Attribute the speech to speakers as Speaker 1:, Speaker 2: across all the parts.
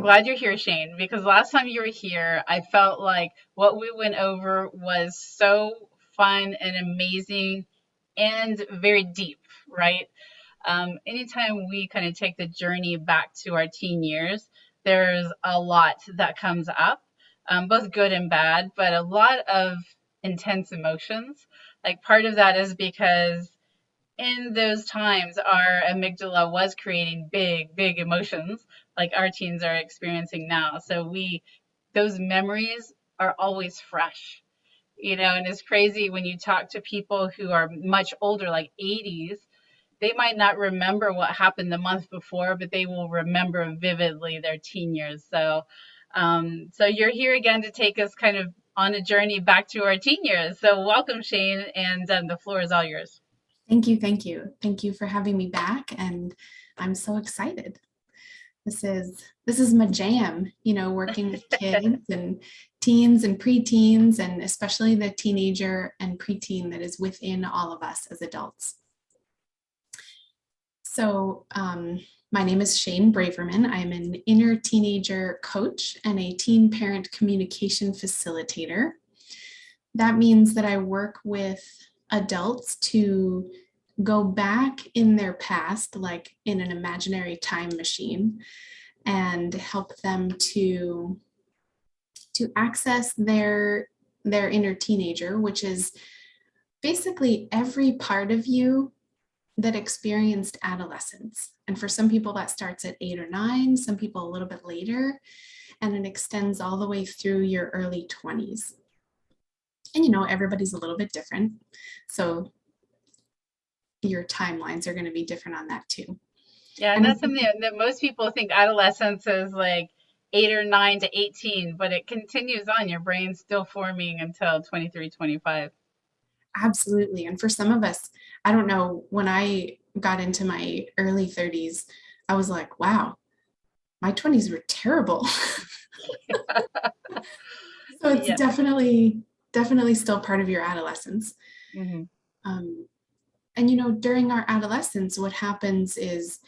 Speaker 1: glad you're here, Shane, because last time you were here, I felt like what we went over was so fun and amazing and very deep, right? Anytime we kind of take the journey back to our teen years, there's a lot that comes up, both good and bad, but a lot of intense emotions. Like part of that is because in those times, our amygdala was creating big, big emotions like our teens are experiencing now. So those memories are always fresh, and it's crazy when you talk to people who are much older, like 80s, they might not remember what happened the month before, but they will remember vividly their teen years. So you're here again to take us kind of on a journey back to our teen years. So welcome, Shane, and the floor is all yours.
Speaker 2: Thank you, thank you. Thank you for having me back, and I'm so excited. This is my jam, working with kids and teens and preteens, and especially the teenager and preteen that is within all of us as adults. So my name is Shane Braverman. I'm an inner teenager coach and a teen parent communication facilitator. That means that I work with adults to go back in their past, like in an imaginary time machine, and help them to access their inner teenager, which is basically every part of you that experienced adolescence. And for some people that starts at 8 or 9, some people a little bit later, and it extends all the way through your early 20s. And everybody's a little bit different, so your timelines are going to be different on that too.
Speaker 1: Yeah, and that's something that most people think adolescence is like 8 or 9 to 18, but it continues on. Your brain's still forming until 23, 25.
Speaker 2: Absolutely. And for some of us, I don't know, when I got into my early 30s, I was like, wow, my 20s were terrible. So it's definitely still part of your adolescence.
Speaker 1: Mm-hmm.
Speaker 2: And during our adolescence, what happens is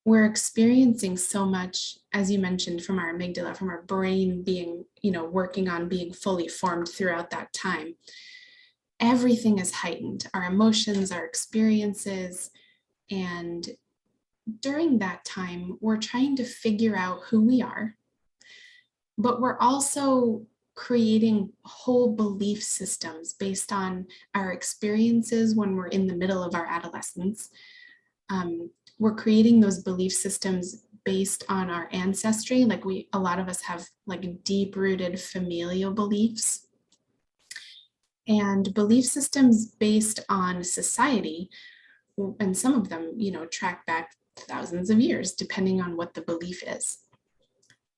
Speaker 2: we're experiencing so much, as you mentioned, from our amygdala, from our brain being, working on being fully formed throughout that time. Everything is heightened, our emotions, our experiences. And during that time, we're trying to figure out who we are, but we're also creating whole belief systems based on our experiences when we're in the middle of our adolescence. We're creating those belief systems based on our ancestry. Like a lot of us have like deep-rooted familial beliefs and belief systems based on society. And some of them, track back thousands of years, depending on what the belief is.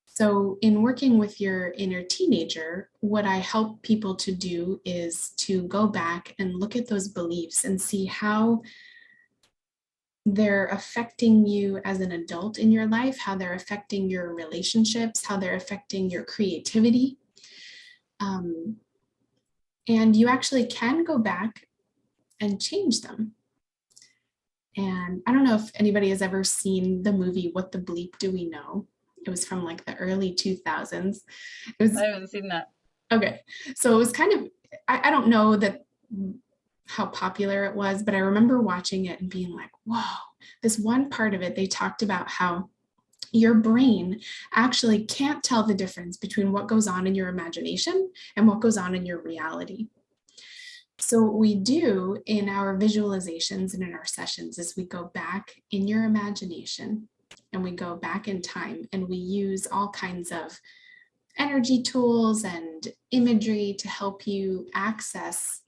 Speaker 2: So in working with your inner teenager, what I help people to do is to go back and look at those beliefs and see how they're affecting you as an adult in your life, how they're affecting your relationships, how they're affecting your creativity. And you actually can go back and change them. And I don't know if anybody has ever seen the movie What the Bleep Do We Know? It was from like the early 2000s.
Speaker 1: I haven't seen that.
Speaker 2: Okay. So it was kind of, I don't know how popular it was, but I remember watching it and being like, whoa, this one part of it, they talked about how your brain actually can't tell the difference between what goes on in your imagination and what goes on in your reality. So what we do in our visualizations and in our sessions is we go back in your imagination and we go back in time and we use all kinds of energy tools and imagery to help you access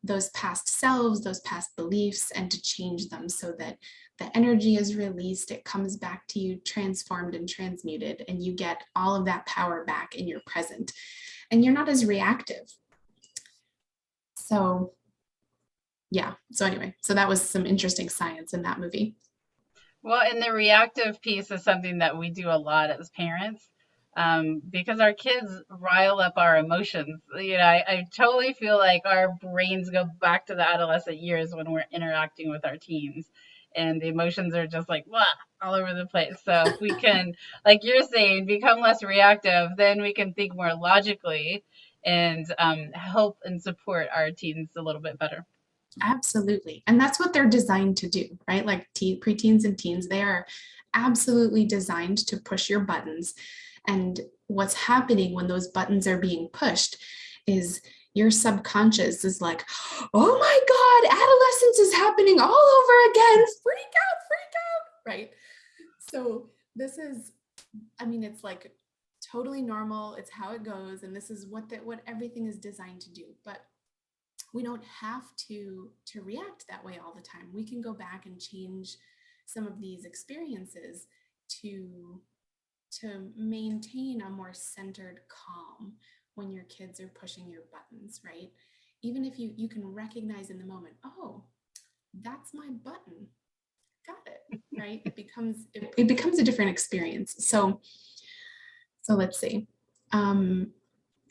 Speaker 2: those past selves, those past beliefs, and to change them so that the energy is released, it comes back to you transformed and transmuted, and you get all of that power back in your present. And you're not as reactive. So yeah, so anyway, so that was some interesting science in that movie.
Speaker 1: Well, and the reactive piece is something that we do a lot as parents, because our kids rile up our emotions. I totally feel like our brains go back to the adolescent years when we're interacting with our teens. and the emotions are just like blah, all over the place. So if we can, like you're saying, become less reactive, then we can think more logically and help and support our teens a little bit better.
Speaker 2: Absolutely. And that's what they're designed to do, right? Like preteens and teens, they are absolutely designed to push your buttons. And what's happening when those buttons are being pushed is your subconscious is like, oh my God, adolescence is happening all over again. Freak out, right? So this is, I mean, it's like totally normal. It's how it goes. And this is what everything is designed to do. But we don't have to react that way all the time. We can go back and change some of these experiences to maintain a more centered calm when your kids are pushing your buttons, right? Even if you can recognize in the moment, oh, that's my button, got it, right? It becomes a different experience. So let's see.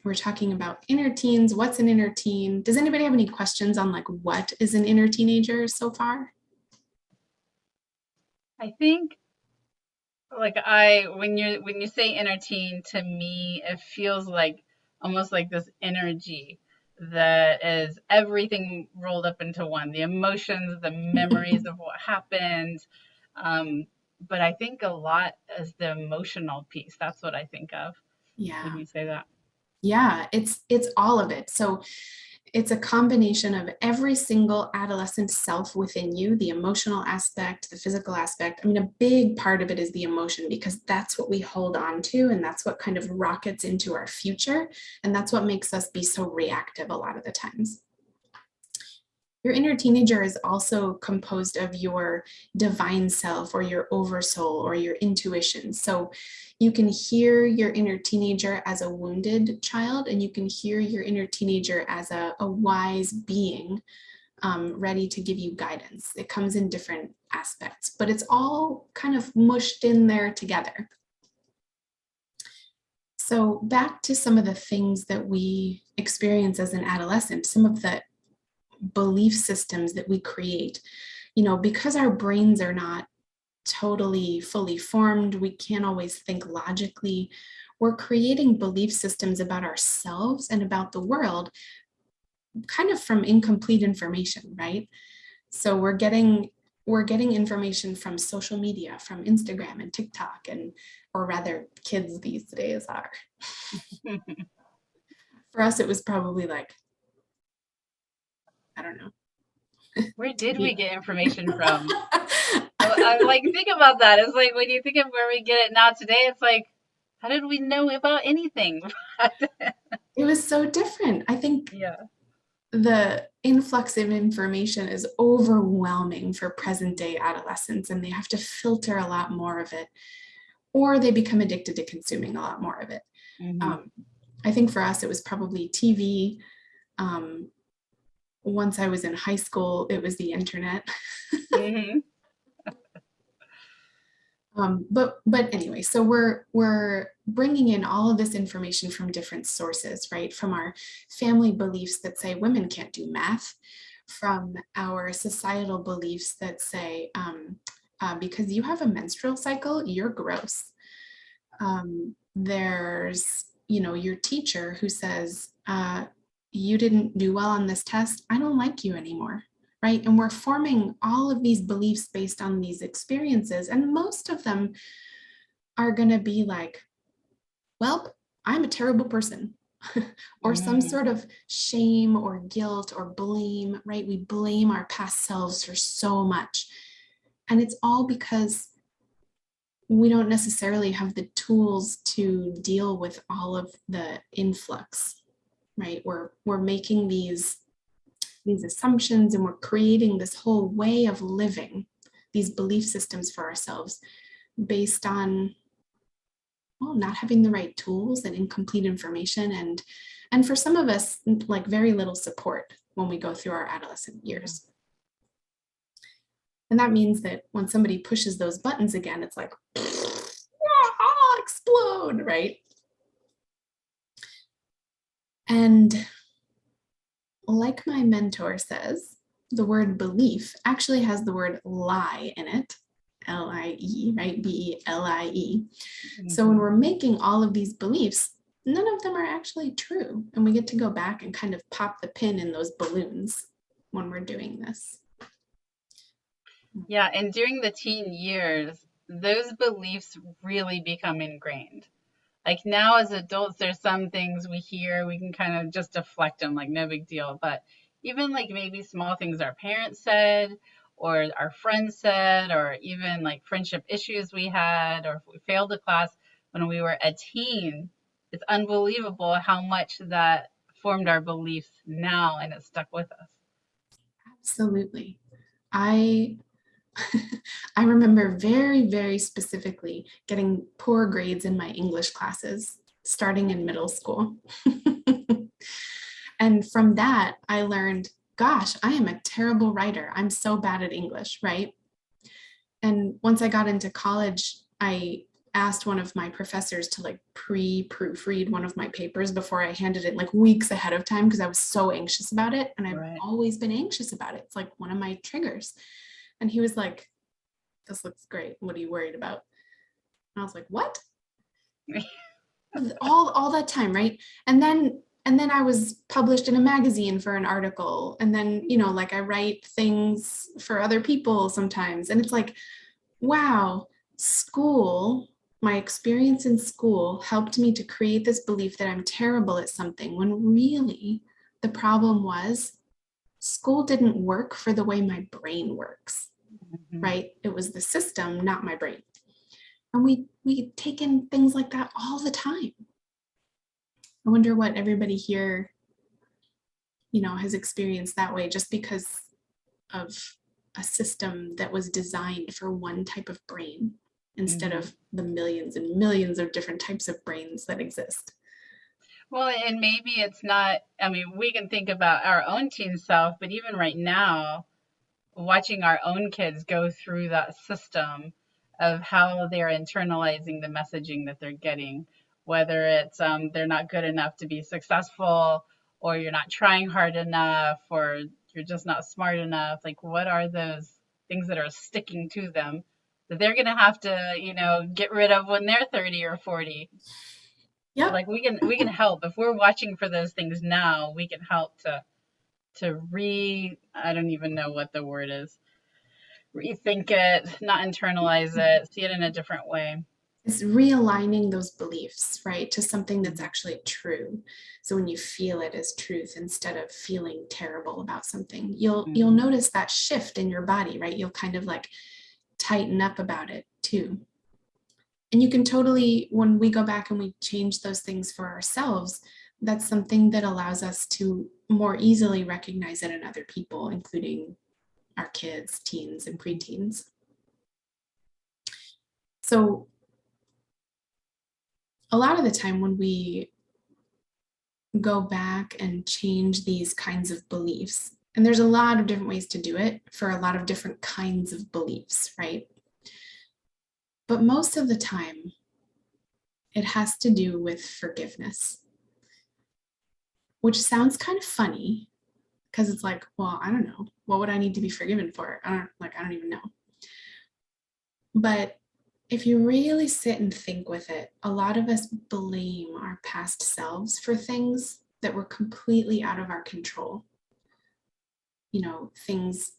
Speaker 2: We're talking about inner teens. What's an inner teen? Does anybody have any questions on like what is an inner teenager so far?
Speaker 1: I think like when you say inner teen, to me it feels like almost like this energy that is everything rolled up into one, the emotions, the memories of what happened. um, but I think a lot is the emotional piece. That's what I think of when
Speaker 2: Yeah.
Speaker 1: you say that.
Speaker 2: Yeah, it's all of it. So it's a combination of every single adolescent self within you, the emotional aspect, the physical aspect. I mean, a big part of it is the emotion because that's what we hold on to and that's what kind of rockets into our future. And that's what makes us be so reactive a lot of the times. Your inner teenager is also composed of your divine self or your oversoul or your intuition. So you can hear your inner teenager as a wounded child, and you can hear your inner teenager as a wise being ready to give you guidance. It comes in different aspects, but it's all kind of mushed in there together. So back to some of the things that we experience as an adolescent, some of the belief systems that we create, because our brains are not totally fully formed, we can't always think logically. We're creating belief systems about ourselves and about the world kind of from incomplete information, right? So we're getting information from social media, from Instagram and TikTok, and or rather kids these days are. For us it was probably like, I don't know.
Speaker 1: Where did we
Speaker 2: Yeah.
Speaker 1: get information from? I like think about that. It's like when you think of where we get it now today, it's like, how did we know about anything?
Speaker 2: It was so different. I think
Speaker 1: Yeah.
Speaker 2: the influx of information is overwhelming for present day adolescents, and they have to filter a lot more of it, or they become addicted to consuming a lot more of it.
Speaker 1: Mm-hmm.
Speaker 2: Um, I think for us, it was probably TV. Once I was in high school, it was the internet.
Speaker 1: Mm-hmm.
Speaker 2: But anyway, so we're bringing in all of this information from different sources, right? From our family beliefs that say women can't do math, from our societal beliefs that say because you have a menstrual cycle, you're gross. There's your teacher who says you didn't do well on this test, I don't like you anymore, right? And we're forming all of these beliefs based on these experiences, and most of them are going to be like, well, I'm a terrible person. Or some
Speaker 1: Mm-hmm.
Speaker 2: sort of shame or guilt or blame, right? We blame our past selves for so much. And it's all because we don't necessarily have the tools to deal with all of the influx, right? We're making these assumptions, and we're creating this whole way of living, these belief systems for ourselves based on, well, not having the right tools and incomplete information, and for some of us, like very little support when we go through our adolescent years. And that means that when somebody pushes those buttons again, it's like, explode, right? And like my mentor says, the word belief actually has the word lie in it. Lie, right? Belie. So when
Speaker 1: Mhm.
Speaker 2: we're making all of these beliefs, none of them are actually true. And we get to go back and kind of pop the pin in those balloons when we're doing this.
Speaker 1: Yeah, and during the teen years, those beliefs really become ingrained. Like now as adults, there's some things we hear, we can kind of just deflect them, like no big deal. But even like maybe small things our parents said, or our friends said, or even like friendship issues we had, or if we failed a class when we were a teen, it's unbelievable how much that formed our beliefs now and it stuck with us.
Speaker 2: Absolutely. I I remember very, very specifically getting poor grades in my English classes starting in middle school. And from that, I learned, gosh, I am a terrible writer. I'm so bad at English, right? And once I got into college, I asked one of my professors to like proofread one of my papers before I handed it like weeks ahead of time because I was so anxious about it. And I've
Speaker 1: Right.
Speaker 2: always been anxious about it. It's like one of my triggers. And he was like, this looks great. What are you worried about? And I was like, what? All that time, right? And then I was published in a magazine for an article. And then, like I write things for other people sometimes. And it's like, wow, school, my experience in school helped me to create this belief that I'm terrible at something when really the problem was school didn't work for the way my brain works,
Speaker 1: Mhm.
Speaker 2: right? It was the system, not my brain. And we take in things like that all the time. I wonder what everybody here, has experienced that way just because of a system that was designed for one type of brain instead
Speaker 1: Mhm.
Speaker 2: of the millions and millions of different types of brains that exist.
Speaker 1: Well, and maybe it's not, I mean, we can think about our own teen self, but even right now, watching our own kids go through that system of how they're internalizing the messaging that they're getting, whether it's they're not good enough to be successful, or you're not trying hard enough, or you're just not smart enough. Like, what are those things that are sticking to them that they're going to have to, get rid of when they're 30 or 40?
Speaker 2: Yep.
Speaker 1: Like we can help if we're watching for those things now. We can help to I don't even know what the word is, rethink it, not internalize it, see it in a different way.
Speaker 2: It's realigning those beliefs, right, to something that's
Speaker 1: Mhm.
Speaker 2: actually true. So when you feel it as truth instead of feeling terrible about something, you'll
Speaker 1: Mhm.
Speaker 2: notice that shift in your body, right? You'll kind of like tighten up about it too. And you can totally, when we go back and we change those things for ourselves, that's something that allows us to more easily recognize it in other people, including our kids, teens, and preteens. So a lot of the time when we go back and change these kinds of beliefs, and there's a lot of different ways to do it for a lot of different kinds of beliefs, right? But most of the time, it has to do with forgiveness, which sounds kind of funny because it's like, well, I don't know. What would I need to be forgiven for? I don't even know. But if you really sit and think with it, a lot of us blame our past selves for things that were completely out of our control. Things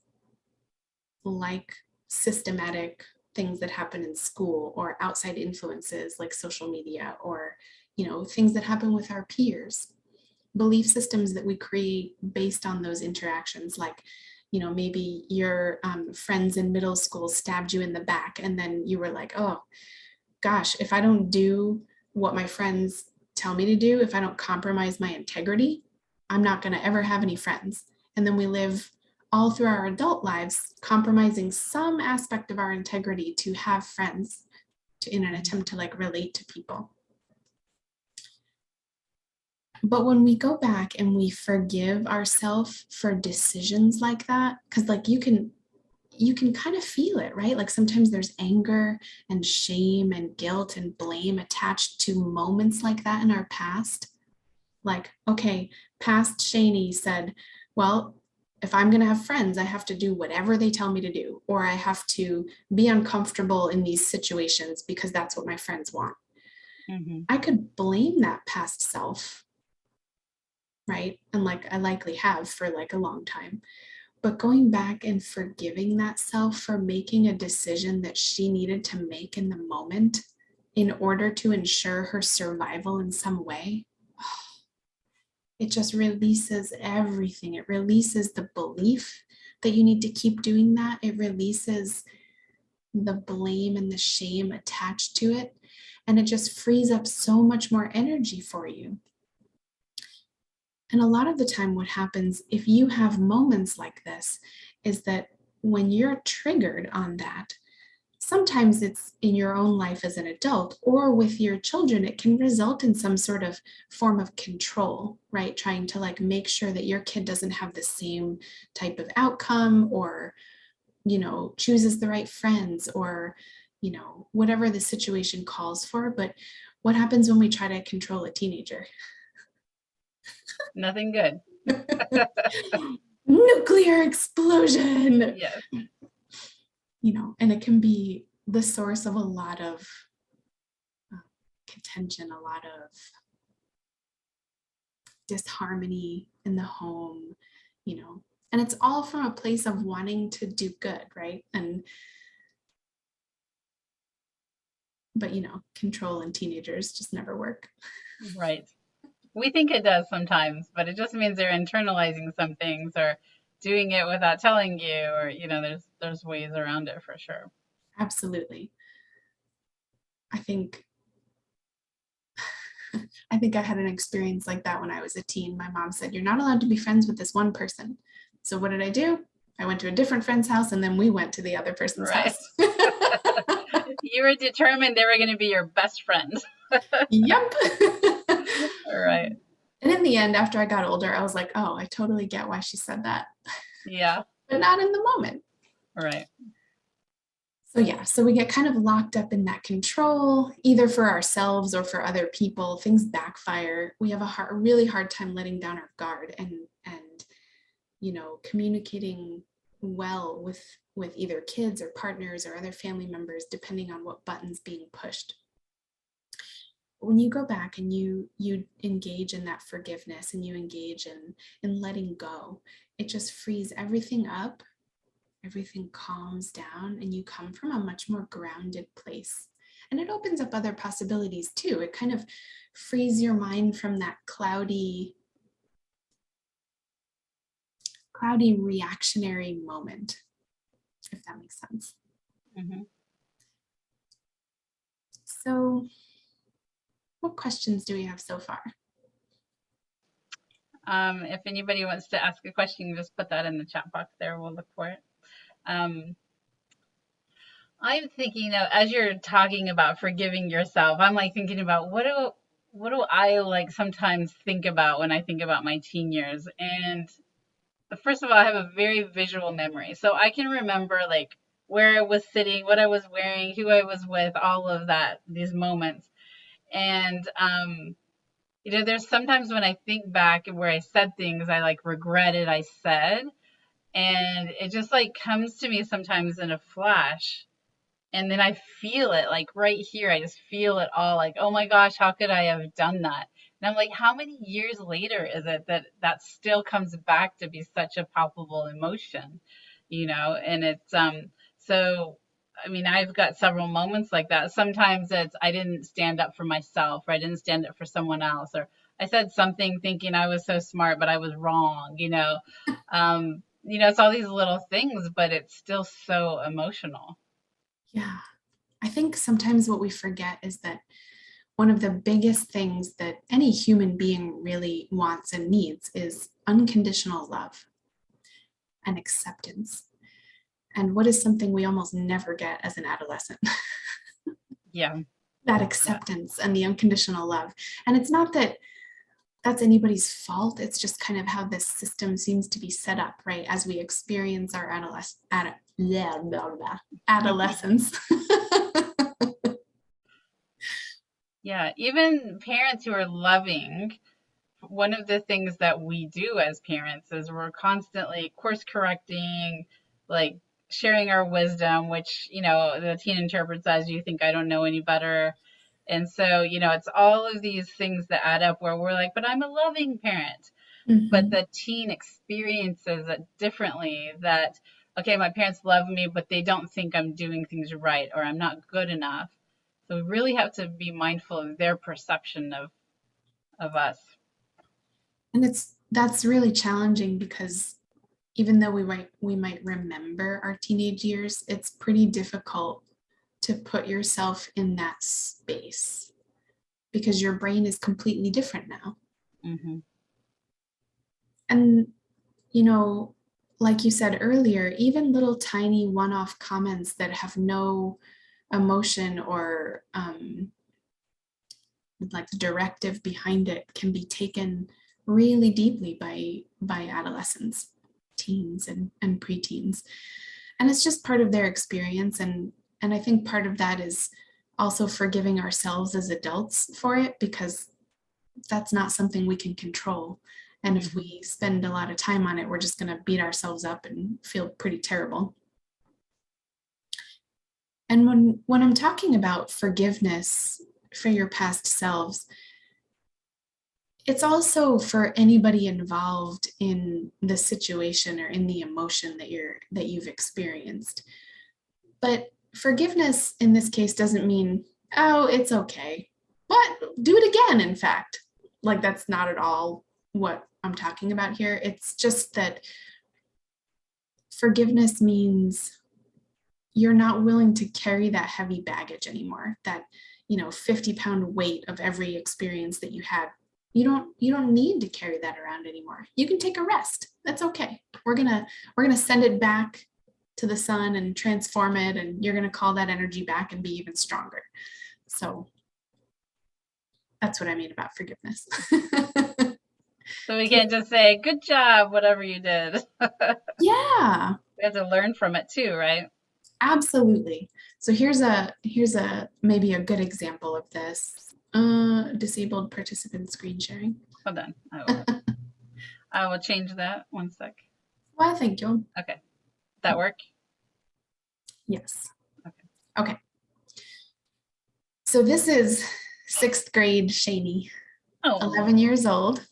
Speaker 2: like systematic things that happen in school or outside influences like social media or, things that happen with our peers, belief systems that we create based on those interactions, like maybe your friends in middle school stabbed you in the back and then you were like, oh gosh, if I don't do what my friends tell me to do, if I don't compromise my integrity, I'm not going to ever have any friends. And then we live all through our adult lives compromising some aspect of our integrity to have friends, in an attempt to like relate to people. But when we go back and we forgive ourselves for decisions like that, because like you can kind of feel it, right? Like sometimes there's anger and shame and guilt and blame attached to moments like that in our past. Like, okay, past Shani said, well, if I'm going to have friends, I have to do whatever they tell me to do, or I have to be uncomfortable in these situations because that's what my friends want.
Speaker 1: Mm-hmm.
Speaker 2: I could blame that past self, right? And like I likely have for like a long time. But going back and forgiving that self for making a decision that she needed to make in the moment in order to ensure her survival in some way, it just releases everything. It releases the belief that you need to keep doing that. It releases the blame and the shame attached to it. And it just frees up so much more energy for you. And a lot of the time, what happens if you have moments like this is that when you're triggered on that, sometimes it's in your own life as an adult or with your children, it can result in some sort of form of control, right? Trying to like make sure that your kid doesn't have the same type of outcome or, chooses the right friends or, whatever the situation calls for. But what happens when we try to control a teenager?
Speaker 1: Nothing good.
Speaker 2: Nuclear explosion,
Speaker 1: Yes.
Speaker 2: And it can be the source of a lot of contention, a lot of disharmony in the home, and it's all from a place of wanting to do good, right? But control in teenagers just never work.
Speaker 1: Right. We think it does sometimes, but it just means they're internalizing some things or doing it without telling you, or there's ways around it for sure.
Speaker 2: Absolutely. I think I had an experience like that when I was a teen. My mom said, "You're not allowed to be friends with this one person." So what did I do? I went to a different friend's house and then we went to the other person's
Speaker 1: Right.
Speaker 2: house.
Speaker 1: You were determined they were going to be your best friend.
Speaker 2: Yep.
Speaker 1: Right.
Speaker 2: And in the end, after I got older, I was like, oh, I totally get why she said that.
Speaker 1: Yeah.
Speaker 2: But not in the moment.
Speaker 1: Right.
Speaker 2: So yeah, so we get kind of locked up in that control, either for ourselves or for other people. Things backfire. We have a really hard time letting down our guard and communicating well with either kids or partners or other family members, depending on what button's being pushed. When you go back and you engage in that forgiveness and you engage in letting go, it just frees everything up, everything calms down, and you come from a much more grounded place. And it opens up other possibilities too. It kind of frees your mind from that cloudy reactionary moment, if that makes sense.
Speaker 1: Mm-hmm.
Speaker 2: So what questions do we have so far?
Speaker 1: If anybody wants to ask a question, just put that in the chat box there. We'll look for it. I'm thinking of, as you're talking about forgiving yourself, I'm like thinking about what do I like sometimes think about when I think about my teen years. And first of all, I have a very visual memory. So I can remember like where I was sitting, what I was wearing, who I was with, all of that, these moments. And there's sometimes when I think back where I said things I like regretted I said. And it just like comes to me sometimes in a flash. And then I feel it like right here. I just feel it all like, oh my gosh, how could I have done that? And I'm like, how many years later is it that still comes back to be such a palpable emotion, And it's, so, I mean, I've got several moments like that. Sometimes it's, I didn't stand up for myself, or I didn't stand up for someone else, or I said something thinking I was so smart, but I was wrong, it's all these little things, but it's still so emotional.
Speaker 2: Yeah. I think sometimes what we forget is that one of the biggest things that any human being really wants and needs is unconditional love and acceptance. And what is something we almost never get as an adolescent?
Speaker 1: Yeah.
Speaker 2: That acceptance and the unconditional love. And it's not that that's anybody's fault. It's just kind of how this system seems to be set up, right? As we experience our adolescence.
Speaker 1: Yeah, even parents who are loving one of the things that we do as parents is we're constantly course correcting, like sharing our wisdom, which, the teen interprets as you think I don't know any better. And so, it's all of these things that add up where we're like, but I'm a loving parent. But
Speaker 2: Mhm.
Speaker 1: the teen experiences it differently that, okay, my parents love me, but they don't think I'm doing things right or I'm not good enough. So we really have to be mindful of their perception of us.
Speaker 2: And that's really challenging because even though we might remember our teenage years, it's pretty difficult to put yourself in that space because your brain is completely different now.
Speaker 1: Hmm.
Speaker 2: And you know, like you said earlier, even little tiny one-off comments that have no emotion or like directive behind it can be taken really deeply by adolescents, teens, and preteens. And it's just part of their experience. And I think part of that is also forgiving ourselves as adults for it, because that's not something we can control. And if
Speaker 1: Hmm.
Speaker 2: we spend a lot of time on it, we're just going to beat ourselves up and feel pretty terrible. And when I'm talking about forgiveness for your past selves, it's also for anybody involved in the situation or in the emotion that you've experienced. But forgiveness in this case doesn't mean, oh, it's okay, but do it again. In fact, like that's not at all what I'm talking about here. It's just that forgiveness means you're not willing to carry that heavy baggage anymore, that 50-pound weight of every experience that you had. You don't need to carry that around anymore. You can take a rest. That's okay. We're gonna send it back to the sun and transform it, and you're gonna call that energy back and be even stronger. So that's what I mean about forgiveness.
Speaker 1: So we can't just say, good job, whatever you did.
Speaker 2: Yeah,
Speaker 1: We have to learn from it too, right?
Speaker 2: absolutely. So here's a maybe a good example of this. Disabled participant screen sharing.
Speaker 1: Hold on. I will change that. One sec.
Speaker 2: Why, thank you.
Speaker 1: Okay. That work?
Speaker 2: Yes.
Speaker 1: Okay.
Speaker 2: Okay. So this is sixth grade Shani,
Speaker 1: Oh,
Speaker 2: 11 years old.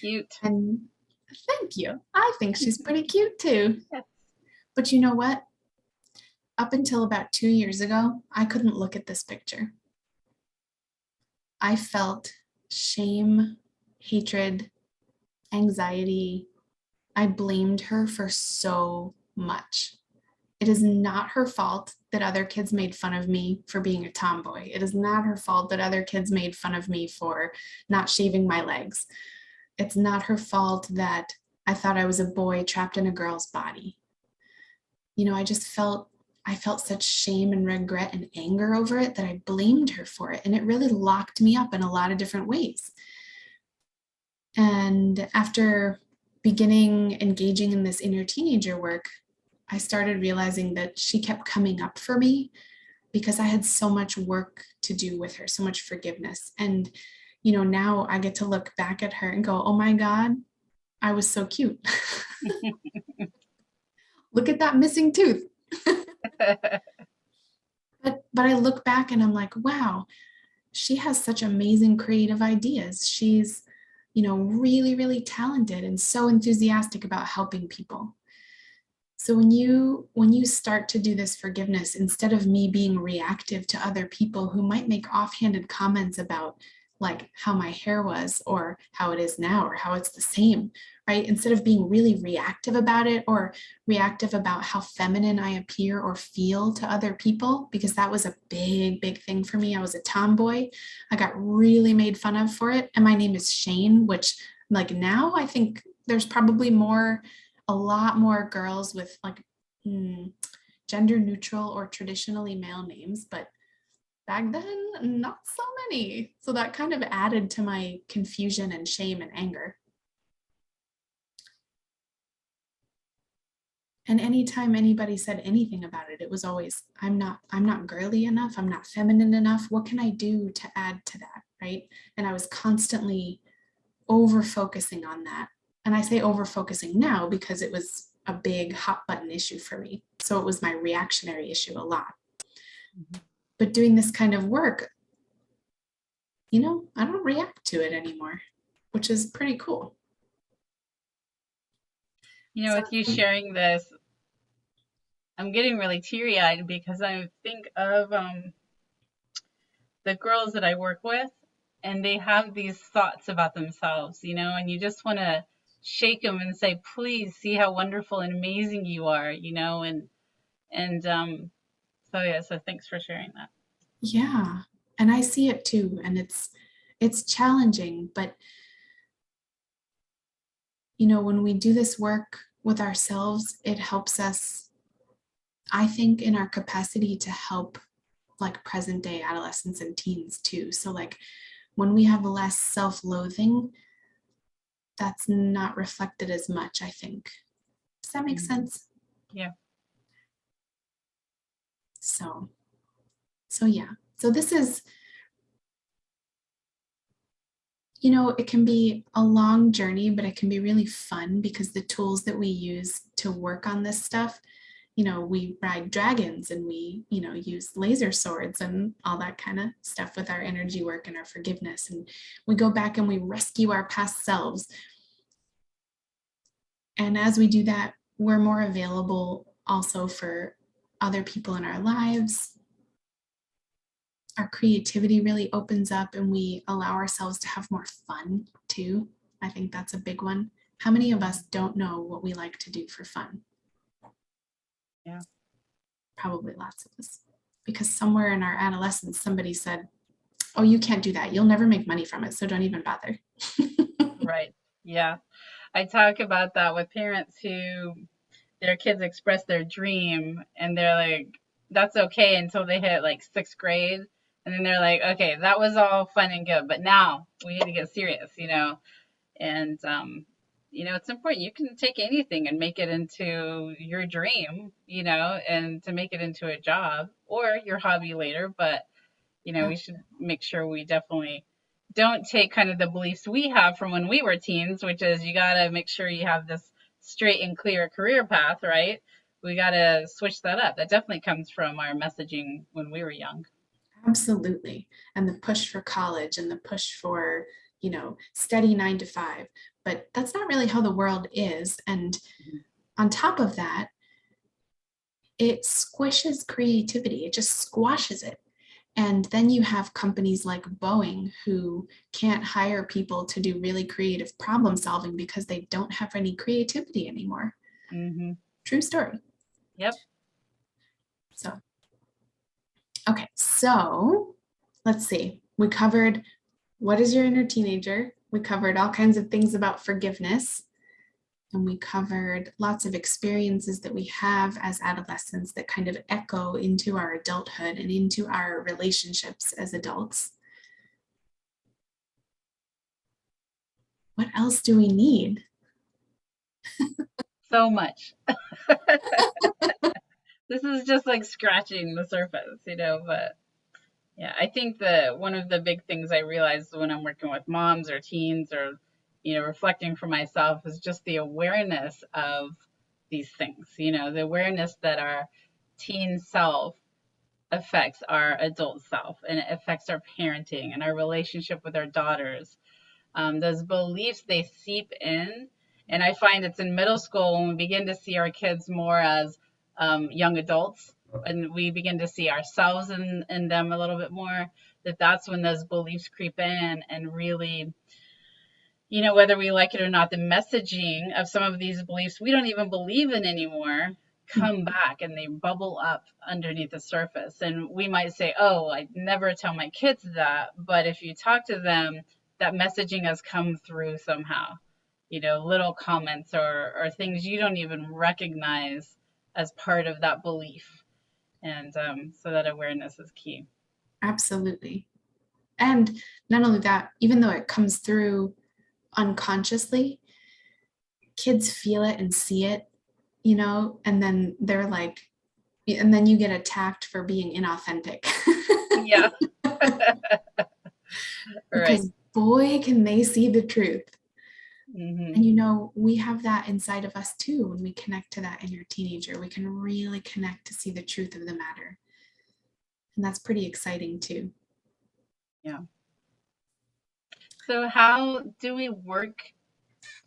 Speaker 1: cute.
Speaker 2: And thank you. I think she's pretty cute too.
Speaker 1: Yes.
Speaker 2: But you know what? Up until about 2 years ago, I couldn't look at this picture. I felt shame, hatred, anxiety. I blamed her for so much. It is not her fault that other kids made fun of me for being a tomboy. It is not her fault that other kids made fun of me for not shaving my legs. It's not her fault that I thought I was a boy trapped in a girl's body. I felt such shame and regret and anger over it that I blamed her for it. And it really locked me up in a lot of different ways. And after beginning engaging in this inner teenager work, I started realizing that she kept coming up for me because I had so much work to do with her, so much forgiveness. And, now I get to look back at her and go, oh my God, I was so cute. Look at that missing tooth. But I look back and I'm like, wow, she has such amazing creative ideas. She's, really, really talented and so enthusiastic about helping people. So when you start to do this forgiveness, instead of me being reactive to other people who might make offhanded comments about like how my hair was or how it is now or how it's the same, right? Instead of being really reactive about it or reactive about how feminine I appear or feel to other people, because that was a big, big thing for me. I was a tomboy. I got really made fun of for it. And my name is Shane, which like now I think there's probably a lot more girls with like gender neutral or traditionally male names, but back then, not so many. So that kind of added to my confusion and shame and anger. And anytime anybody said anything about it, it was always, I'm not girly enough, I'm not feminine enough. What can I do to add to that? right? And I was constantly over focusing on that. And I say over focusing now because it was a big hot button issue for me. So it was my reactionary issue a lot.
Speaker 1: Mhm.
Speaker 2: But doing this kind of work, I don't react to it anymore, which is pretty cool. So,
Speaker 1: With you sharing this, I'm getting really teary eyed because I think of the girls that I work with, and they have these thoughts about themselves, and you just want to shake them and say, please see how wonderful and amazing you are, and so yeah, so thanks for sharing that.
Speaker 2: yeah, and I see it too, and it's challenging, but when we do this work with ourselves, it helps us, I think, in our capacity to help like present day adolescents and teens too. So like when we have less self-loathing, that's not reflected as much, I think. Does that make
Speaker 1: Mhm.
Speaker 2: sense?
Speaker 1: Yeah.
Speaker 2: So, so yeah. So this is, it can be a long journey, but it can be really fun because the tools that we use to work on this stuff, we ride dragons and we, use laser swords and all that kind of stuff with our energy work and our forgiveness. And we go back and we rescue our past selves. And as we do that, we're more available also for other people in our lives. Our creativity really opens up and we allow ourselves to have more fun too. I think that's a big one. How many of us don't know what we like to do for fun?
Speaker 1: Yeah.
Speaker 2: Probably lots of us. Because somewhere in our adolescence, somebody said, oh, you can't do that. You'll never make money from it. So don't even bother.
Speaker 1: Right. Yeah. I talk about that with parents who their kids express their dream and they're like, that's okay until they hit like sixth grade. And then they're like, okay, that was all fun and good, but now we need to get serious. And, it's important. You can take anything and make it into your dream, and to make it into a job or your hobby later. But we should make sure we definitely don't take kind of the beliefs we have from when we were teens, which is you got to make sure you have this straight and clear career path, right? We got to switch that up. That definitely comes from our messaging when we were young.
Speaker 2: Absolutely. And the push for college and the push for, steady 9 to 5. But that's not really how the world is. And on top of that, it squishes creativity, it just squashes it. And then you have companies like Boeing who can't hire people to do really creative problem solving because they don't have any creativity anymore.
Speaker 1: Mm-hmm.
Speaker 2: True story.
Speaker 1: Yep.
Speaker 2: So, okay, so let's see. We covered what is your inner teenager? We covered all kinds of things about forgiveness. And we covered lots of experiences that we have as adolescents that kind of echo into our adulthood and into our relationships as adults. What else do we need?
Speaker 1: So much. This is just like scratching the surface, but yeah, I think that one of the big things I realized when I'm working with moms or teens or, reflecting for myself is just the awareness of these things, the awareness that our teen self affects our adult self and it affects our parenting and our relationship with our daughters. Those beliefs, they seep in. And I find it's in middle school when we begin to see our kids more as young adults and we begin to see ourselves in them a little bit more, that's when those beliefs creep in and really, whether we like it or not, the messaging of some of these beliefs we don't even believe in anymore come back and they bubble up underneath the surface. And we might say, oh, I never tell my kids that. But if you talk to them, that messaging has come through somehow, little comments or things you don't even recognize as part of that belief. And so that awareness is key.
Speaker 2: Absolutely. And not only that, even though it comes through unconsciously, kids feel it and see it, and then they're like, and then you get attacked for being inauthentic.
Speaker 1: Yeah. Right.
Speaker 2: because boy, can they see the truth.
Speaker 1: Hmm.
Speaker 2: And you know, we have that inside of us too. When we connect to that inner teenager, we can really connect to see the truth of the matter. And that's pretty exciting too.
Speaker 1: Yeah. So how do we work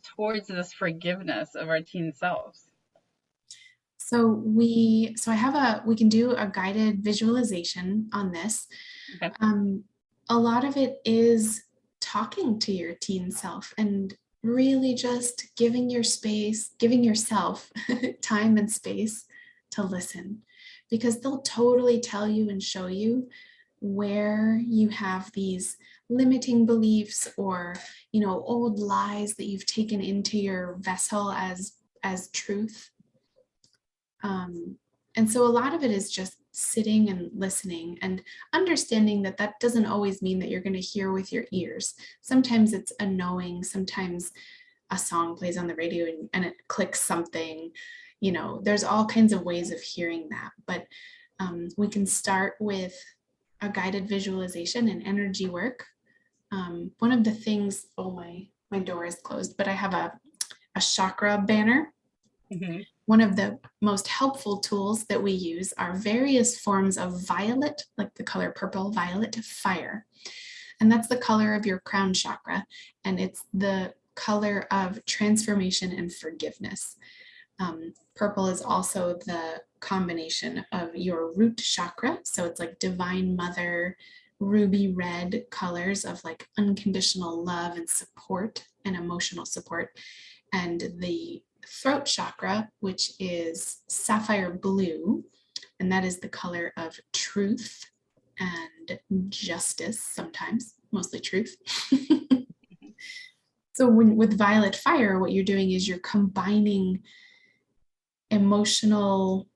Speaker 1: towards this forgiveness of our teen selves?
Speaker 2: So I have we can do a guided visualization on this.
Speaker 1: Okay.
Speaker 2: Um, a lot of it is talking to your teen self and really just giving yourself time and space to listen, because they'll totally tell you and show you where you have these limiting beliefs, or old lies that you've taken into your vessel as truth. And so a lot of it is just sitting and listening and understanding that that doesn't always mean that you're going to hear with your ears. Sometimes it's a knowing, sometimes a song plays on the radio and it clicks something. There's all kinds of ways of hearing that, but we can start with a guided visualization and energy work. One of the things, oh, my door is closed, but I have a chakra banner.
Speaker 1: Hmm.
Speaker 2: One of the most helpful tools that we use are various forms of violet, like the color purple, violet fire. And that's the color of your crown chakra. And it's the color of transformation and forgiveness. Purple is also the combination of your root chakra. So it's like divine mother, ruby red colors of like unconditional love and support and emotional support. And the throat chakra, which is sapphire blue, and that is the color of truth and justice, sometimes, mostly truth. So with violet fire, what you're doing is you're combining emotional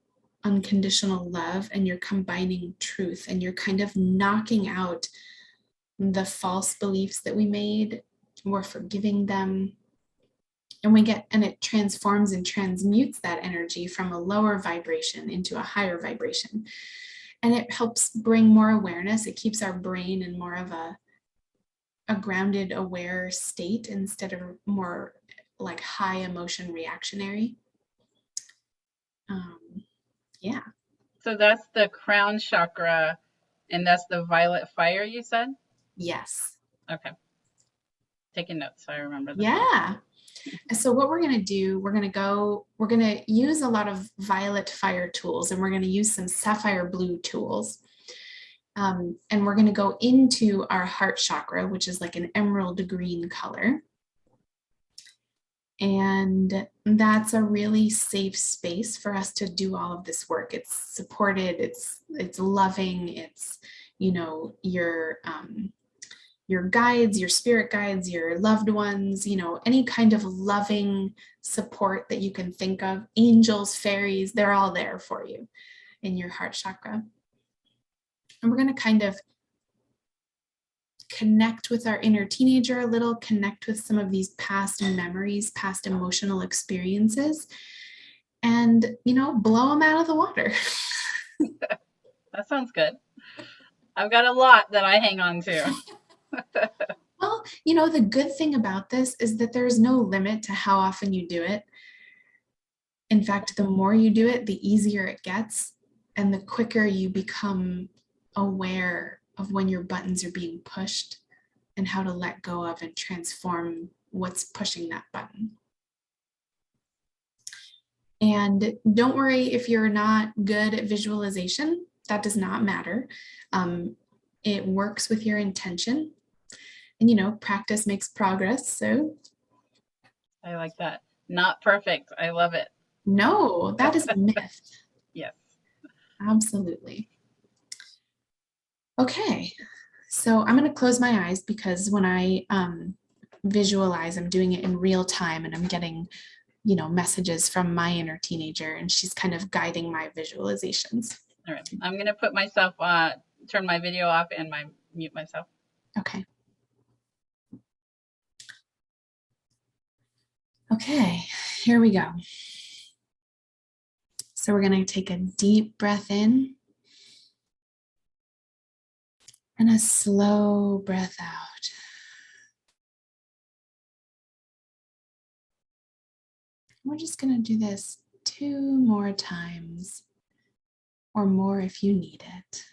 Speaker 2: unconditional love and you're combining truth, and you're kind of knocking out the false beliefs that we made. We're forgiving them, and it transforms and transmutes that energy from a lower vibration into a higher vibration, and it helps bring more awareness. It keeps our brain in more of a grounded, aware state instead of more like high emotion reactionary. um, yeah.
Speaker 1: So that's the crown chakra, and that's the violet fire you said?
Speaker 2: Yes.
Speaker 1: Okay. Taking notes so I remember the name.
Speaker 2: Yeah. So what we're going to do, we're going to use a lot of violet fire tools, and we're going to use some sapphire blue tools. And we're going to go into our heart chakra, which is like an emerald green color. And that's a really safe space for us to do all of this work. It's supported, it's loving, it's, your guides, your spirit guides, your loved ones, any kind of loving support that you can think of, angels, fairies, they're all there for you in your heart chakra. And we're going to kind of connect with our inner teenager a little, connect with some of these past memories, past emotional experiences, and, blow them out of the water.
Speaker 1: That sounds good. I've got a lot that I hang on to.
Speaker 2: Well, the good thing about this is that there's no limit to how often you do it. In fact, the more you do it, the easier it gets, and the quicker you become aware of when your buttons are being pushed and how to let go of and transform what's pushing that button. And don't worry if you're not good at visualization, that does not matter. It works with your intention, and practice makes progress. So
Speaker 1: I like that. Not perfect. I love it.
Speaker 2: no, that is a myth.
Speaker 1: Yes.
Speaker 2: Absolutely. Okay, so I'm going to close my eyes, because when I visualize, I'm doing it in real time, and I'm getting, messages from my inner teenager, and she's kind of guiding my visualizations.
Speaker 1: All right. I'm going to put myself, turn my video off and mute myself.
Speaker 2: Okay. Okay, here we go. So we're going to take a deep breath in And a slow breath out. We're just going to do this 2 more times, or more if you need it.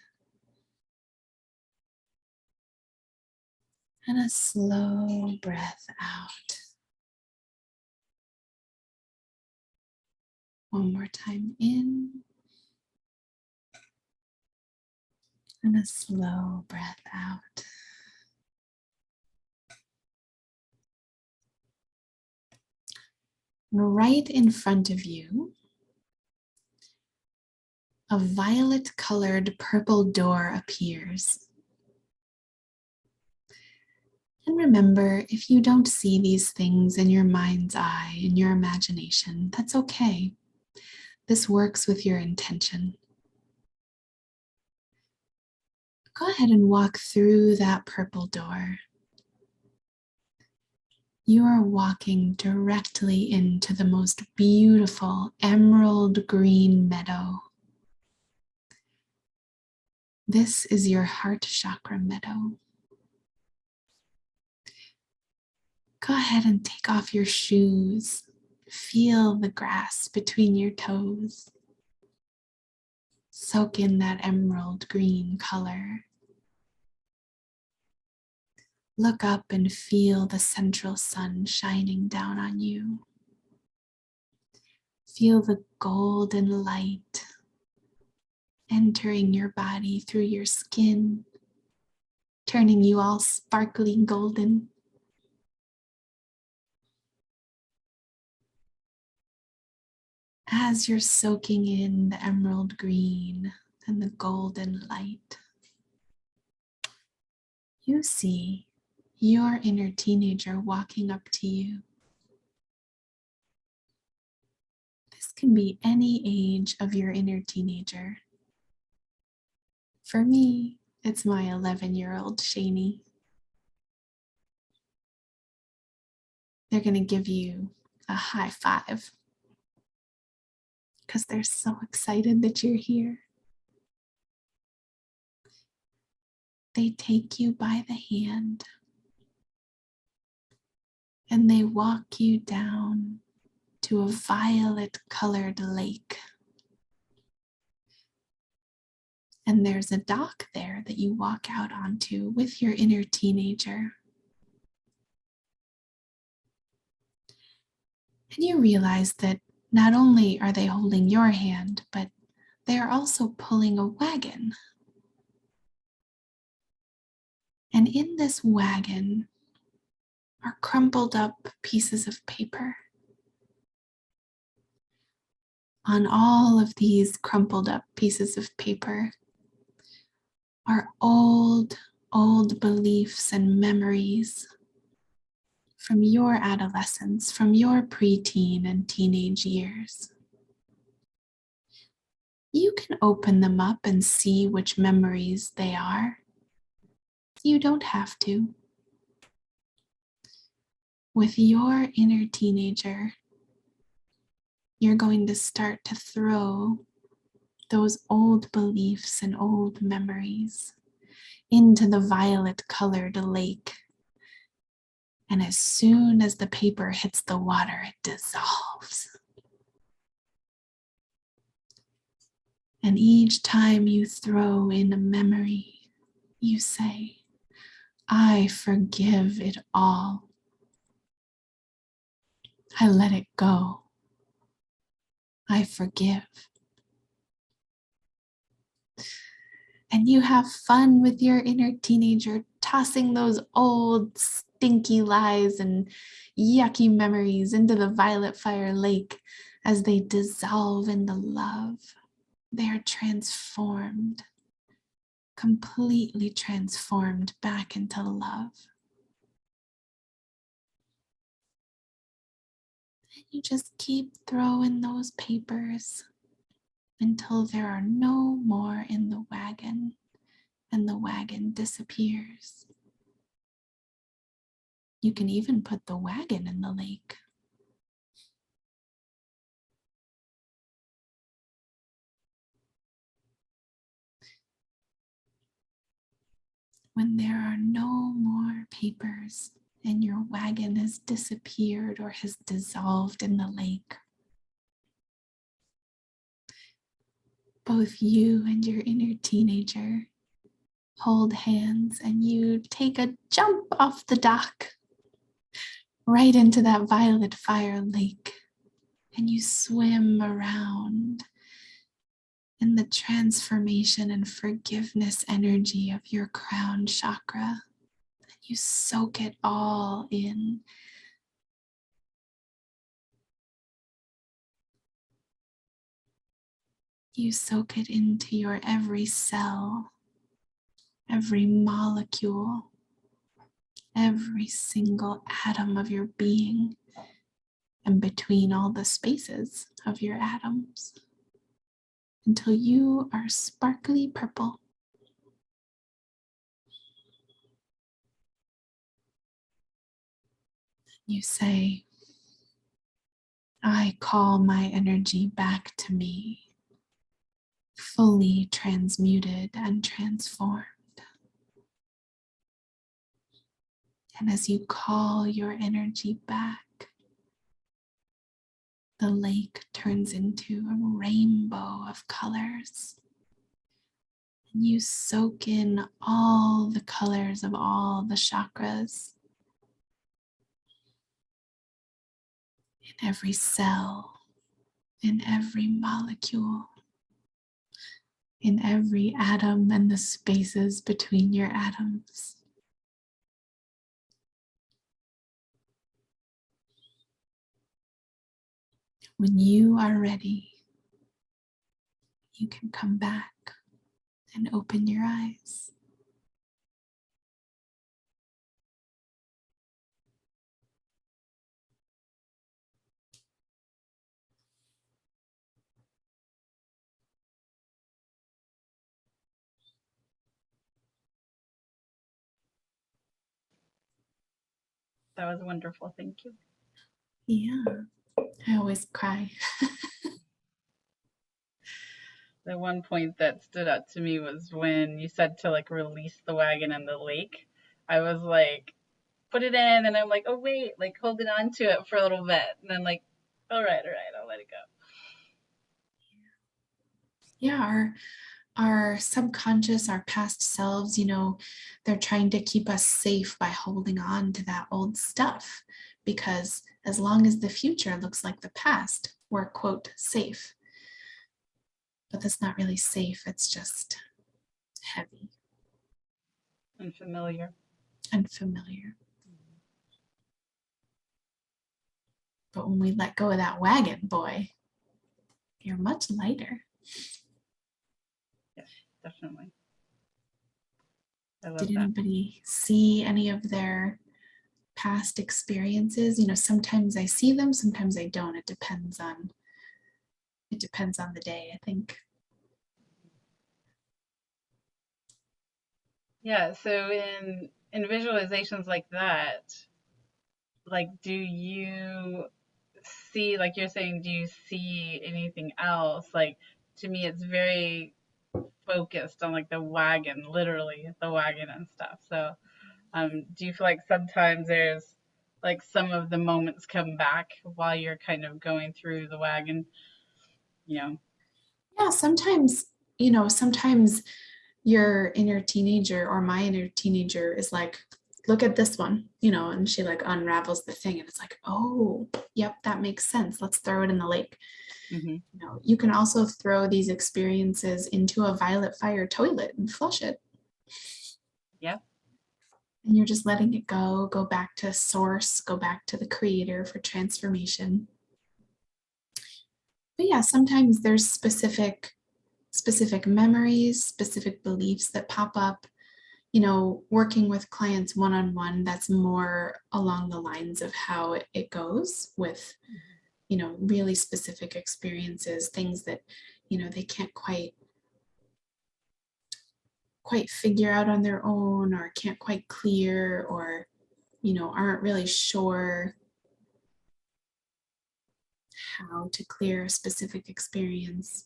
Speaker 2: And a slow breath out. One more time in. And a slow breath out. And right in front of you, a violet-colored purple door appears. And remember, if you don't see these things in your mind's eye, in your imagination, that's okay. This works with your intention. Go ahead and walk through that purple door. You are walking directly into the most beautiful emerald green meadow. This is your heart chakra meadow. Go ahead and take off your shoes. Feel the grass between your toes. Soak in that emerald green color. Look up and feel the central sun shining down on you. Feel the golden light entering your body through your skin, turning you all sparkly golden. As you're soaking in the emerald green and the golden light, you see your inner teenager walking up to you. This can be any age of your inner teenager. For me, it's my 11-year-old Shani. They're going to give you a high five because they're so excited that you're here. They take you by the hand and they walk you down to a violet-colored lake. And there's a dock there that you walk out onto with your inner teenager. And you realize that not only are they holding your hand, but they are also pulling a wagon. And in this wagon are crumpled up pieces of paper. On all of these crumpled up pieces of paper are old beliefs and memories from your adolescence, from your preteen and teenage years. You can open them up and see which memories they are. You don't have to. With your inner teenager, you're going to start to throw those old beliefs and old memories into the violet-colored lake. And as soon as the paper hits the water, it dissolves. And each time you throw in a memory, you say, I forgive it all. I let it go. I forgive. And you have fun with your inner teenager, tossing those old stinky lies and yucky memories into the violet fire lake as they dissolve in the love. They are transformed, completely transformed back into love. And you just keep throwing those papers until there are no more in the wagon and the wagon disappears. You can even put the wagon in the lake. when there are no more papers and your wagon has disappeared or has dissolved in the lake. Both you and your inner teenager hold hands and you take a jump off the dock right into that violet fire lake, and you swim around in the transformation and forgiveness energy of your crown chakra. You soak it all in. You soak it into your every cell, every molecule, every single atom of your being, and between all the spaces of your atoms, until you are sparkly purple. You say, I call my energy back to me, fully transmuted and transformed. And as you call your energy back, the lake turns into a rainbow of colors. And you soak in all the colors of all the chakras in every cell, in every molecule, in every atom and the spaces between your atoms. When you are ready, you can come back and open your eyes.
Speaker 1: That was wonderful. Thank you.
Speaker 2: Yeah, I always cry.
Speaker 1: The one point that stood out to me was when you said to like release the wagon in the lake. I was like, put it in, and I'm like, oh wait, like holding on to it for a little bit, and then like, all right, I'll let it go.
Speaker 2: Yeah, our subconscious, our past selves, they're trying to keep us safe by holding on to that old stuff, because as long as the future looks like the past, we're, quote, safe. But that's not really safe. It's just heavy.
Speaker 1: Unfamiliar.
Speaker 2: And familiar. But when we let go of that wagon, boy, you're much lighter.
Speaker 1: Yes, definitely. I love
Speaker 2: Did
Speaker 1: that.
Speaker 2: anybody see any of their past experiences? Sometimes I see them, sometimes I don't. It depends on the day, I think.
Speaker 1: Yeah, so in visualizations like that, like do you see, like you're saying, do you see anything else? Like to me it's very focused on like the wagon, literally the wagon and stuff. So do you feel like sometimes there's like some of the moments come back while you're kind of going through the wagon, you know?
Speaker 2: Yeah, sometimes your inner teenager or my inner teenager is like, look at this one, and she like unravels the thing and it's like, oh, yep, that makes sense. Let's throw it in the lake.
Speaker 1: Mm-hmm.
Speaker 2: You can also throw these experiences into a violet fire toilet and flush it.
Speaker 1: Yeah.
Speaker 2: And you're just letting it go back to source, go back to the creator for transformation. But yeah, sometimes there's specific memories, specific beliefs that pop up. Working with clients one-on-one, that's more along the lines of how it goes with, really specific experiences, things that, they can't quite figure out on their own, or can't quite clear, or, aren't really sure how to clear a specific experience.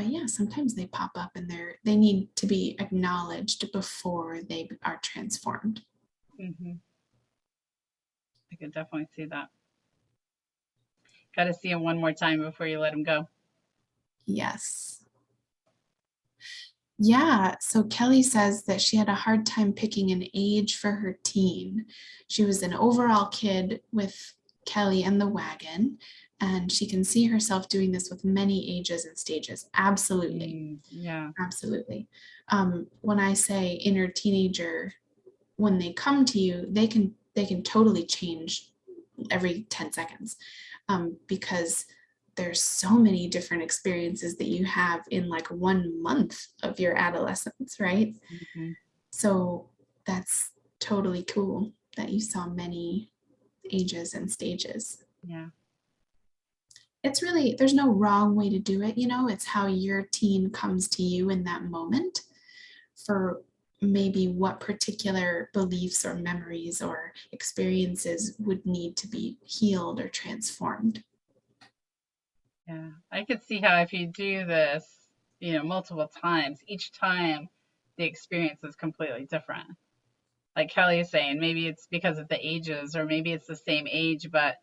Speaker 2: but yeah, sometimes they pop up and they need to be acknowledged before they are transformed.
Speaker 1: Hmm. I could definitely see that. Got to see him one more time before you let him go.
Speaker 2: Yes. Yeah, so Kelly says that she had a hard time picking an age for her teen. She was an overall kid with Kelly and the wagon, and she can see herself doing this with many ages and stages. Absolutely.
Speaker 1: Yeah.
Speaker 2: Absolutely. When I say inner teenager, when they come to you, they can totally change every 10 seconds, because there's so many different experiences that you have in like 1 month of your adolescence, right?
Speaker 1: Hmm.
Speaker 2: So that's totally cool that you saw many ages and stages.
Speaker 1: Yeah.
Speaker 2: It's really, there's no wrong way to do it, it's how your teen comes to you in that moment for maybe what particular beliefs or memories or experiences would need to be healed or transformed.
Speaker 1: Yeah. I could see how if you do this, multiple times, each time the experience is completely different. Like Kelly is saying, maybe it's because of the ages, or maybe it's the same age, but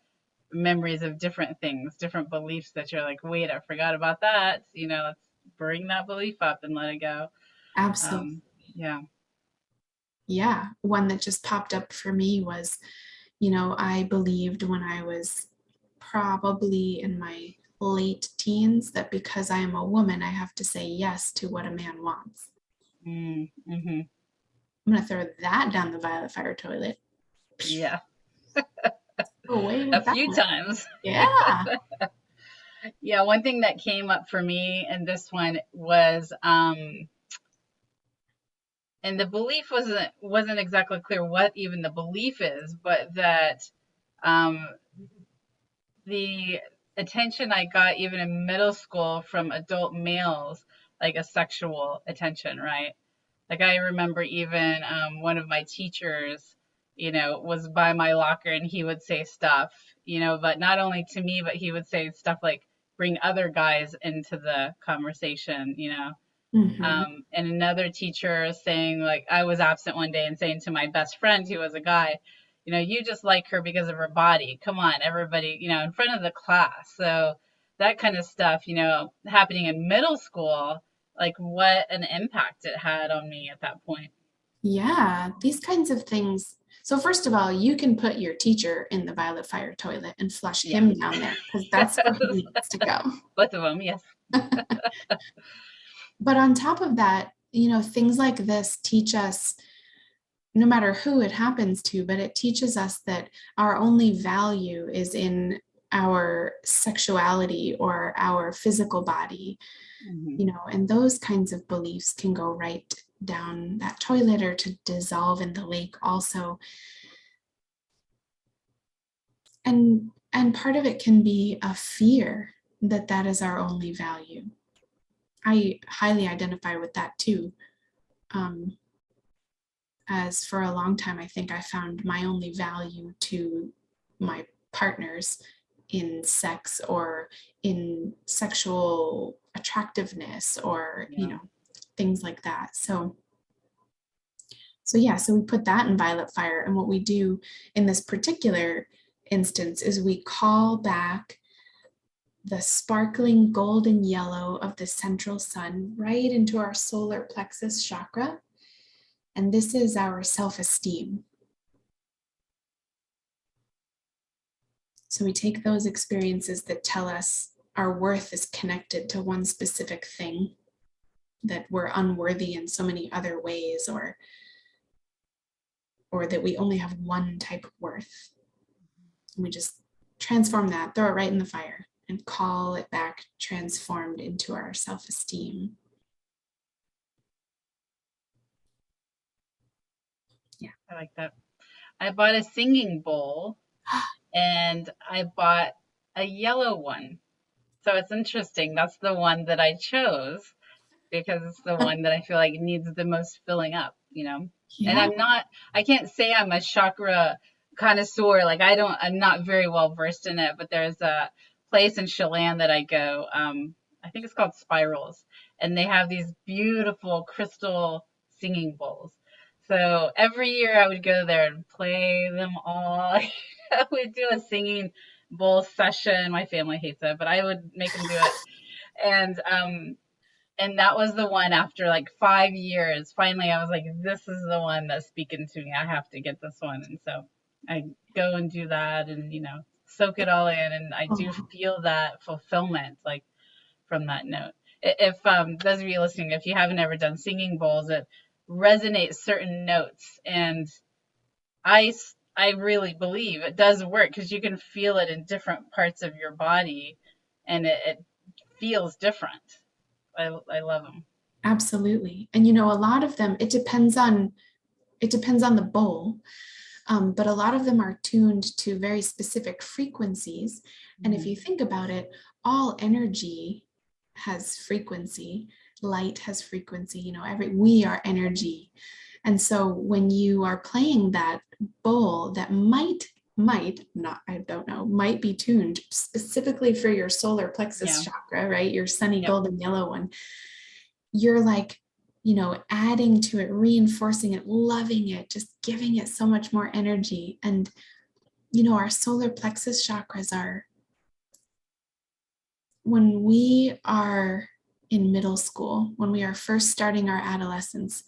Speaker 1: memories of different things, different beliefs that you're like, wait, I forgot about that. Let's bring that belief up and let it go.
Speaker 2: Absolutely.
Speaker 1: Um, yeah.
Speaker 2: Yeah. One that just popped up for me was, I believed when I was probably in my late teens that because I am a woman, I have to say yes to what a man wants.
Speaker 1: Mm-hmm.
Speaker 2: I'm going to throw that down the violet fire toilet.
Speaker 1: Yeah.
Speaker 2: Away
Speaker 1: A
Speaker 2: with that
Speaker 1: few
Speaker 2: one.
Speaker 1: times.
Speaker 2: Yeah.
Speaker 1: Yeah. One thing that came up for me in this one was, and the belief wasn't exactly clear what even the belief is, but that um, the attention I got even in middle school from adult males, like a sexual attention, right? Like I remember even one of my teachers, was by my locker and he would say stuff, but not only to me, but he would say stuff like bring other guys into the conversation.
Speaker 2: Mm-hmm.
Speaker 1: And another teacher saying, like, I was absent one day and saying to my best friend, who was a guy, you just like her because of her body. Come on, everybody, in front of the class. So that kind of stuff, happening in middle school, like what an impact it had on me at that point.
Speaker 2: Yeah, these kinds of things. So first of all, you can put your teacher in the violet fire toilet and flush
Speaker 1: Yeah.
Speaker 2: him down there because that's where he needs to go.
Speaker 1: Both of them, yes.
Speaker 2: But on top of that, things like this teach us, no matter who it happens to, but it teaches us that our only value is in our sexuality or our physical body,
Speaker 1: Hmm.
Speaker 2: and those kinds of beliefs can go right down that toilet or to dissolve in the lake also. And part of it can be a fear that that is our only value. I highly identify with that too. Um, as for a long time, I think I found my only value to my partners in sex or in sexual attractiveness or,
Speaker 1: Yeah.
Speaker 2: things like that. So yeah, so we put that in violet fire. And what we do in this particular instance is we call back the sparkling golden yellow of the central sun right into our solar plexus chakra. And this is our self-esteem. So we take those experiences that tell us our worth is connected to one specific thing, that we're unworthy in so many other ways, or that we only have one type of worth. And we just transform that, throw it right in the fire, and call it back transformed into our self-esteem. Yeah.
Speaker 1: I like that. I bought a singing bowl and I bought a yellow one. So it's interesting. That's the one that I chose because it's the one that I feel like needs the most filling up. And
Speaker 2: Yeah.
Speaker 1: I can't say I'm a chakra connoisseur. Like I'm not very well versed in it, but there's a place in Chelan that I go, I think it's called Spirals, and they have these beautiful crystal singing bowls. So every year I would go there and play them all. I would do a singing bowl session. My family hates it, but I would make them do it. And and that was the one after like 5 years. Finally, I was like, this is the one that's speaking to me. I have to get this one. And so I go and do that and, soak it all in. And I do
Speaker 2: Oh,
Speaker 1: feel that fulfillment, like from that note. If those of you listening, if you haven't ever done singing bowls, it resonates certain notes. And I, I really believe it does work because you can feel it in different parts of your body and it feels different. I love them.
Speaker 2: absolutely. And a lot of them, it depends on the bowl, but a lot of them are tuned to very specific frequencies. And if
Speaker 1: Mhm.
Speaker 2: you think about it, all energy has frequency. Light has frequency. We are energy. And so when you are playing that bowl that might not, I don't know, might be tuned specifically for your solar plexus
Speaker 1: Yeah.
Speaker 2: chakra, right? Your sunny
Speaker 1: Yep.
Speaker 2: golden yellow one. You're like, adding to it, reinforcing it, loving it, just giving it so much more energy. And our solar plexus chakras are, when we are in middle school, when we are first starting our adolescence,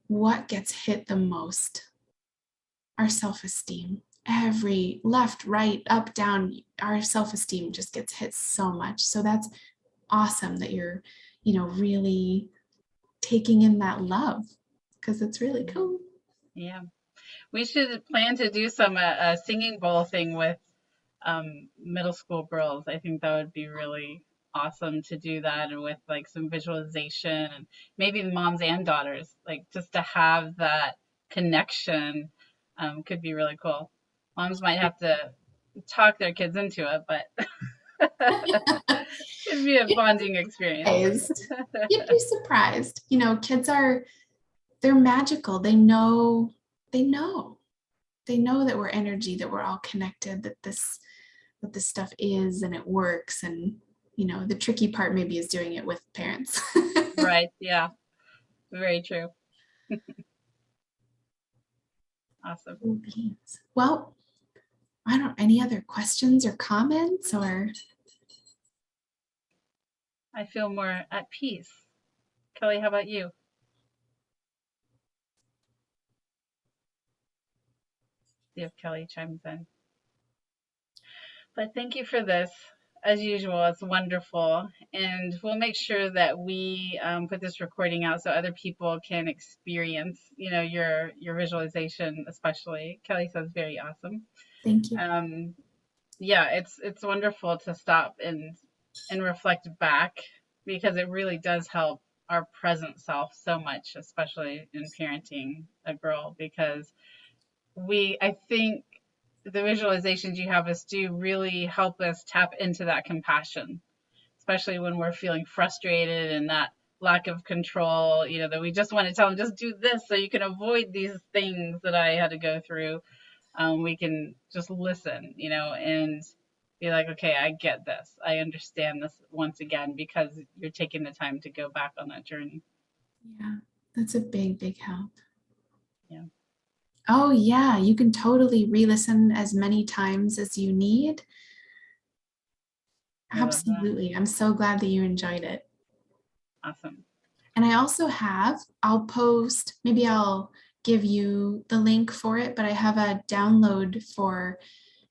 Speaker 2: what gets hit the most? Our self-esteem. Every left, right, up, down, our self-esteem just gets hit so much. So that's awesome that you're, really taking in that love, because it's really
Speaker 1: Mhm.
Speaker 2: cool.
Speaker 1: Yeah. We should plan to do some a singing bowl thing with middle school girls. I think that would be really awesome to do that and with like some visualization and maybe the moms and daughters, like just to have that connection could be really cool. Moms might have to talk their kids into it, but it'd be a bonding experience.
Speaker 2: Surprised. You'd be surprised. Kids they're magical. They know that we're energy, that we're all connected, that this stuff is and it works. And the tricky part maybe is doing it with parents.
Speaker 1: Right. Yeah. Very true. Awesome.
Speaker 2: Cool beans. Well, I don't, any other questions or comments or
Speaker 1: I feel more at peace. Kelly, how about you? See if Kelly chimes in. But thank you for this. As usual, it's wonderful. And we'll make sure that we put this recording out so other people can experience, your visualization, especially. Kelly says very awesome.
Speaker 2: thank you.
Speaker 1: Um, yeah, it's wonderful to stop and reflect back because it really does help our present self so much, especially in parenting a girl, because I think the visualizations you have us do really help us tap into that compassion, especially when we're feeling frustrated and that lack of control, that we just want to tell them, just do this so you can avoid these things that I had to go through. We can just listen, and be like, okay, I get this. I understand this once again because you're taking the time to go back on that journey.
Speaker 2: Yeah, that's a big, big help.
Speaker 1: Yeah,
Speaker 2: Oh, yeah, you can totally re-listen as many times as you need.
Speaker 1: I love that.
Speaker 2: Absolutely. I'm so glad that you enjoyed it.
Speaker 1: Awesome.
Speaker 2: And I also I'll post, maybe I'll give you the link for it, but I have a download for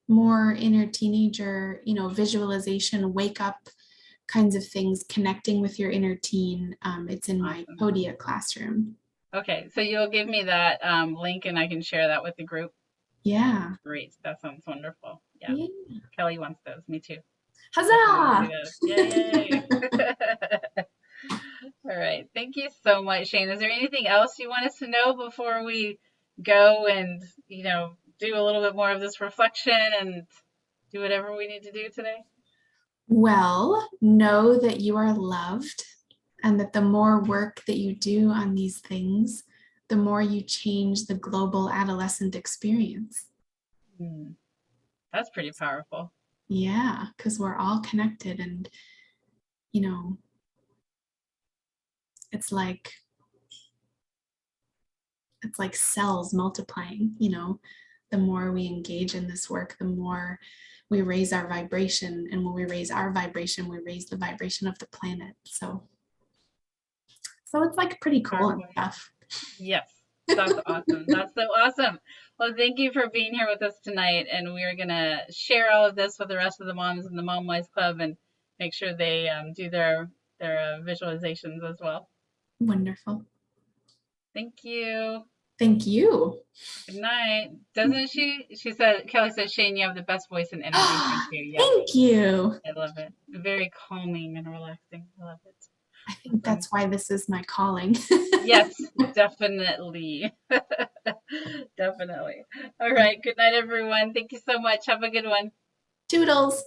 Speaker 2: more inner teenager, visualization, wake up kinds of things, connecting with your inner teen. It's in my
Speaker 1: Awesome.
Speaker 2: Podia classroom.
Speaker 1: Okay, so you'll give me that link and I can share that with the group.
Speaker 2: Yeah.
Speaker 1: Great. That sounds wonderful. Yeah.
Speaker 2: Yeah.
Speaker 1: Kelly wants those. Me too. Definitely want to
Speaker 2: Huzzah!
Speaker 1: do those. Yay. All right. Thank you so much, Shane. Is there anything else you want us to know before we go and, do a little bit more of this reflection and do whatever we need to do today?
Speaker 2: Well, know that you are loved and that the more work that you do on these things, the more you change the global adolescent experience.
Speaker 1: Hmm, that's pretty powerful.
Speaker 2: Yeah, because we're all connected and, it's like cells multiplying, the more we engage in this work, the more we raise our vibration. And when we raise our vibration, we raise the vibration of the planet. So it's like pretty cool and
Speaker 1: Powerful.
Speaker 2: stuff.
Speaker 1: Yes, that's awesome. That's so awesome. Well, thank you for being here with us tonight. And we are going to share all of this with the rest of the moms in the Mom Wise Club and make sure they do their visualizations as well.
Speaker 2: Wonderful.
Speaker 1: Thank you.
Speaker 2: Thank you.
Speaker 1: Good night. Doesn't she? She said, Kelly said, Shane, you have the best voice and energy. Thank you. Yes.
Speaker 2: Thank you.
Speaker 1: I love it. Very calming and relaxing. I love it.
Speaker 2: I think that's why this is my calling.
Speaker 1: Yes, definitely. Definitely. All right. Good night, everyone. Thank you so much. Have a good one.
Speaker 2: Toodles.